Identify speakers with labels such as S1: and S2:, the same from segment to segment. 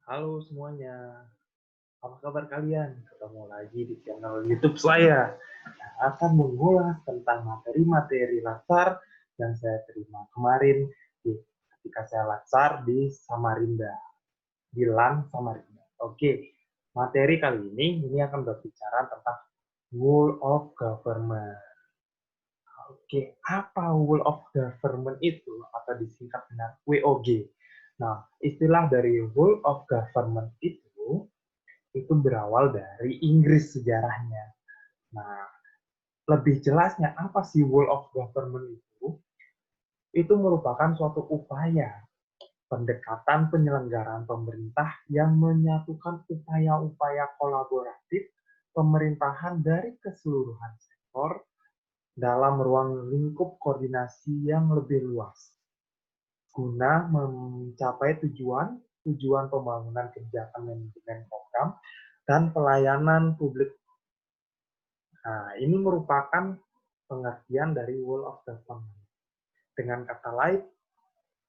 S1: Halo semuanya, apa kabar kalian? Ketemu lagi di channel YouTube saya yang akan mengulas tentang materi-materi latsar yang saya terima kemarin ketika saya latsar di Samarinda, di LAN Samarinda. Oke, materi kali ini akan berbicara tentang Whole of Government. Oke, apa Whole of Government itu? Atau disingkat dengan WOG. Nah, istilah dari Whole of Government itu berawal dari Inggris sejarahnya. Nah, lebih jelasnya apa sih Whole of Government itu? Itu merupakan suatu upaya pendekatan penyelenggaraan pemerintah yang menyatukan upaya-upaya kolaboratif pemerintahan dari keseluruhan sektor dalam ruang lingkup koordinasi yang lebih luas guna mencapai tujuan pembangunan kebijakan manajemen program dan pelayanan publik. Nah, ini merupakan pengertian dari Whole of Government. Dengan kata lain,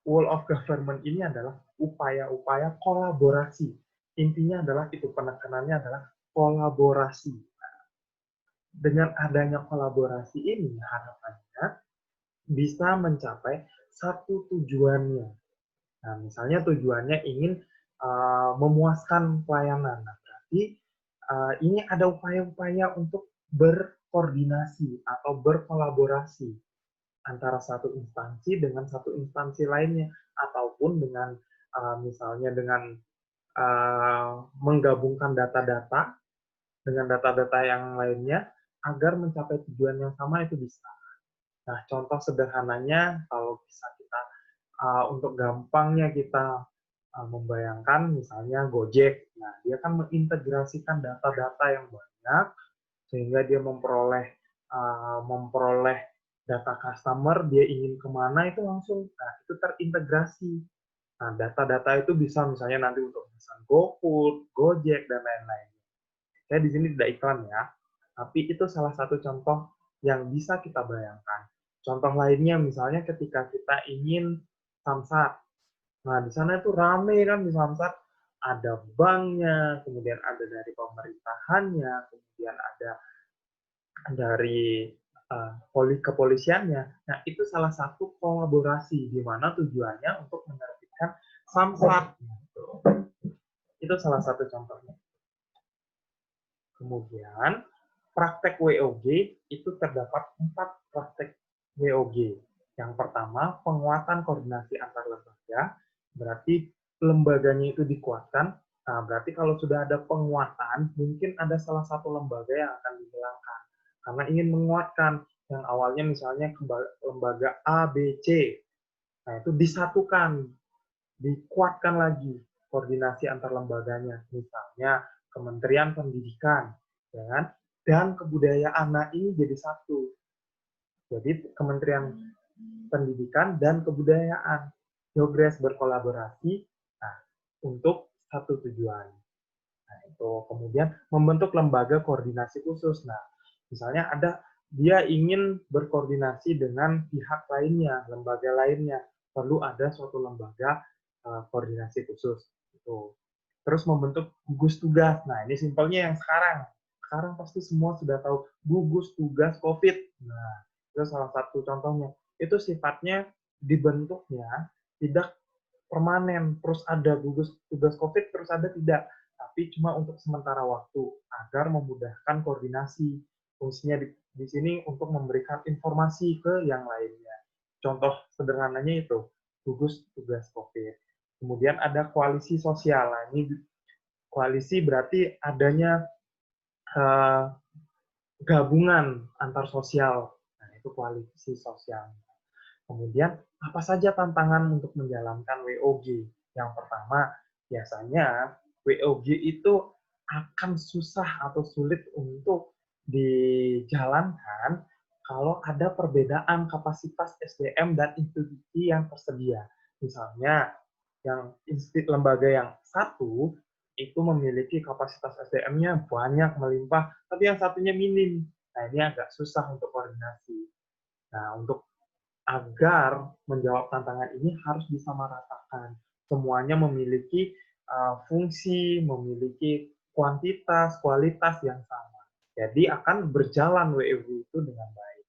S1: Whole of Government ini adalah upaya-upaya kolaborasi. Intinya adalah itu, penekanannya adalah kolaborasi. Dengan adanya kolaborasi ini, harapannya bisa mencapai satu tujuannya. Nah, misalnya tujuannya ingin memuaskan pelayanan. Nah, berarti ini ada upaya-upaya untuk berkoordinasi atau berkolaborasi antara satu instansi dengan satu instansi lainnya, ataupun dengan misalnya dengan menggabungkan data-data dengan data-data yang lainnya agar mencapai tujuan yang sama itu bisa. Nah, contoh sederhananya kalau bisa kita untuk gampangnya kita membayangkan misalnya Gojek. Nah, dia kan mengintegrasikan data-data yang banyak sehingga dia memperoleh data customer, dia ingin kemana itu langsung, nah itu terintegrasi. Nah, data-data itu bisa misalnya nanti untuk pesan GoFood, Gojek, dan lain-lain. Saya di sini tidak iklan ya, tapi itu salah satu contoh yang bisa kita bayangkan. Contoh lainnya misalnya ketika kita ingin Samsat. Nah, di sana itu rame kan di Samsat, ada banknya, kemudian ada dari pemerintahannya, kemudian ada dari kepolisiannya. Nah, itu salah satu kolaborasi di mana tujuannya untuk menerbitkan Samsat. Itu salah satu contohnya. Kemudian, praktek WOG itu terdapat 4 praktek WOG. Yang pertama, penguatan koordinasi antar lembaga, berarti lembaganya itu dikuatkan. Nah, berarti kalau sudah ada penguatan, mungkin ada salah satu lembaga yang akan dihilangkan. Karena ingin menguatkan, yang awalnya misalnya lembaga A, B, C. Nah, itu disatukan, dikuatkan lagi koordinasi antar lembaganya. Misalnya Kementerian Pendidikan, ya kan? Dan kebudayaan. Nah, ini jadi satu. Jadi Kementerian Pendidikan dan Kebudayaan Jogres berkolaborasi untuk satu tujuan. Nah, itu kemudian membentuk lembaga koordinasi khusus. Nah, misalnya dia ingin berkoordinasi dengan pihak lainnya, lembaga lainnya, perlu ada suatu lembaga koordinasi khusus. Itu. Terus membentuk gugus tugas. Nah, ini simpelnya yang sekarang. Sekarang pasti semua sudah tahu gugus tugas COVID. Nah, itu salah satu contohnya. Itu sifatnya dibentuknya tidak permanen, terus ada gugus tugas COVID, terus ada tidak. Tapi cuma untuk sementara waktu, agar memudahkan koordinasi. Fungsinya di sini untuk memberikan informasi ke yang lainnya. Contoh sederhananya itu, gugus tugas COVID. Kemudian ada koalisi sosial. Nah, ini koalisi berarti adanya gabungan antar sosial. Nah, itu koalisi sosial. Kemudian, apa saja tantangan untuk menjalankan WOG? Yang pertama, biasanya WOG itu akan susah atau sulit untuk dijalankan kalau ada perbedaan kapasitas SDM dan institusi yang tersedia. Misalnya, lembaga yang satu itu memiliki kapasitas SDM-nya banyak, melimpah, tapi yang satunya minim. Nah, ini agak susah untuk koordinasi. Nah, agar menjawab tantangan ini harus disamaratakan. Semuanya memiliki fungsi, memiliki kuantitas, kualitas yang sama. Jadi akan berjalan WOG itu dengan baik.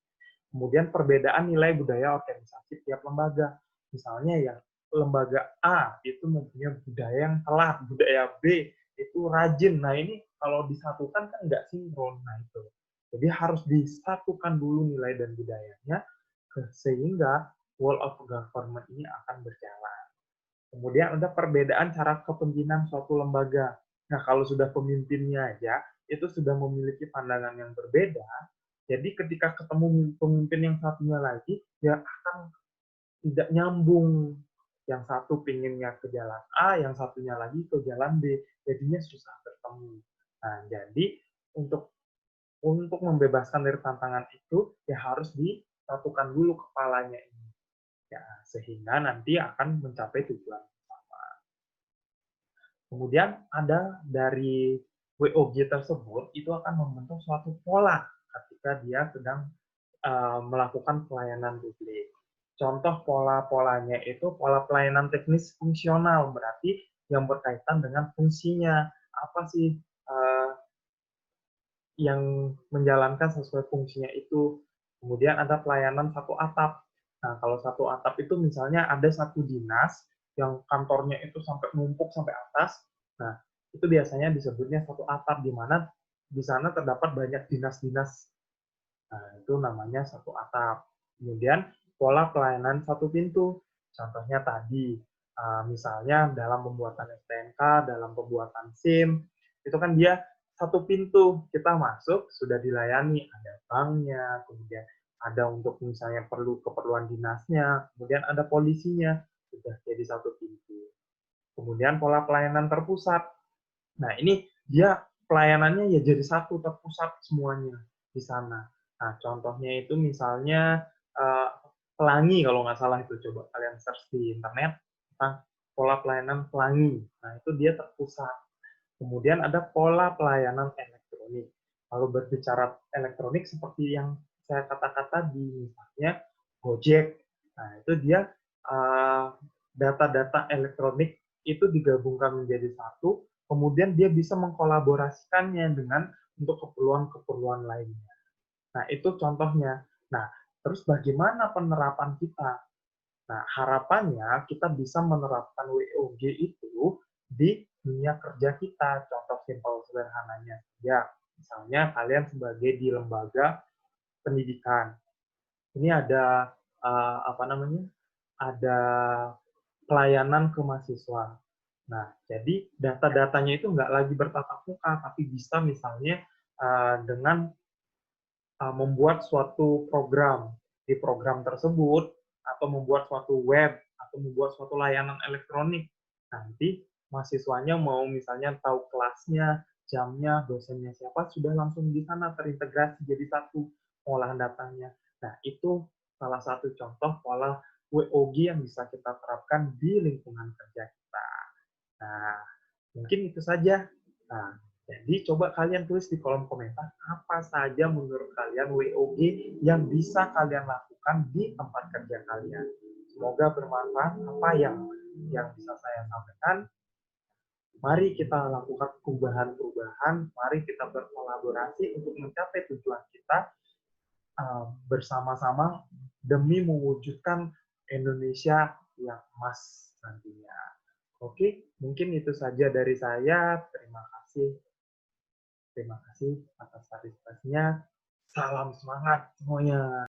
S1: Kemudian perbedaan nilai budaya organisasi tiap lembaga. Misalnya yang lembaga A itu mempunyai budaya yang telat, budaya B itu rajin. Nah ini kalau disatukan kan nggak sinkron. Nah itu. Jadi harus disatukan dulu nilai dan budayanya sehingga whole of government ini akan berjalan. Kemudian ada perbedaan cara kepemimpinan suatu lembaga. Nah, kalau sudah pemimpinnya aja, itu sudah memiliki pandangan yang berbeda, jadi ketika ketemu pemimpin yang satunya lagi, ya akan tidak nyambung. Yang satu pinginnya ke jalan A, yang satunya lagi ke jalan B, jadinya susah bertemu. Nah, jadi untuk membebaskan dari tantangan itu, ya harus disatukan dulu kepalanya ini. Ya, sehingga nanti akan mencapai tujuan. Kemudian ada dari WOG tersebut itu akan membentuk suatu pola ketika dia sedang melakukan pelayanan publik. Contoh pola-polanya itu pola pelayanan teknis fungsional, berarti yang berkaitan dengan fungsinya. Apa sih yang menjalankan sesuai fungsinya itu. Kemudian ada pelayanan satu atap. Nah, kalau satu atap itu misalnya ada satu dinas yang kantornya itu sampai numpuk sampai atas. Nah, itu biasanya disebutnya satu atap, di mana di sana terdapat banyak dinas-dinas. Nah, itu namanya satu atap. Kemudian pola pelayanan satu pintu. Contohnya tadi, misalnya dalam pembuatan STNK, dalam pembuatan SIM, itu kan dia satu pintu, kita masuk sudah dilayani, ada banknya, kemudian ada untuk misalnya perlu keperluan dinasnya, kemudian ada polisinya, sudah jadi satu pintu. Kemudian pola pelayanan terpusat. Nah, ini dia pelayanannya ya jadi satu, terpusat semuanya di sana. Nah, contohnya itu misalnya pelangi, kalau nggak salah itu, coba kalian search di internet tentang pola pelayanan pelangi. Nah, itu dia terpusat. Kemudian ada pola pelayanan elektronik. Kalau berbicara elektronik seperti yang saya katakan tadi, misalnya Gojek. Nah, itu dia data-data elektronik itu digabungkan menjadi satu, kemudian dia bisa mengkolaborasikannya dengan untuk keperluan-keperluan lainnya. Nah, itu contohnya. Nah, terus bagaimana penerapan kita? Nah, harapannya kita bisa menerapkan WOG itu di dunia kerja kita. Contoh simpel sederhananya. Ya, misalnya kalian sebagai di lembaga pendidikan. Ini ada apa namanya? Ada pelayanan ke mahasiswa. Nah, jadi data-datanya itu nggak lagi bertatap muka, tapi bisa misalnya dengan membuat suatu program. Di program tersebut, atau membuat suatu web, atau membuat suatu layanan elektronik. Nanti mahasiswanya mau misalnya tahu kelasnya, jamnya, dosennya siapa, sudah langsung di sana terintegrasi jadi satu olahan datanya. Nah, itu salah satu contoh pola WOG yang bisa kita terapkan di lingkungan kerja kita. Nah, mungkin itu saja. Nah, jadi coba kalian tulis di kolom komentar apa saja menurut kalian WOG yang bisa kalian lakukan di tempat kerja kalian. Semoga bermanfaat apa yang bisa saya sampaikan. Mari kita lakukan perubahan-perubahan, mari kita berkolaborasi untuk mencapai tujuan kita bersama-sama demi mewujudkan Indonesia yang emas nantinya. Oke, mungkin itu saja dari saya. Terima kasih. Terima kasih atas partisipasinya. Salam semangat semuanya.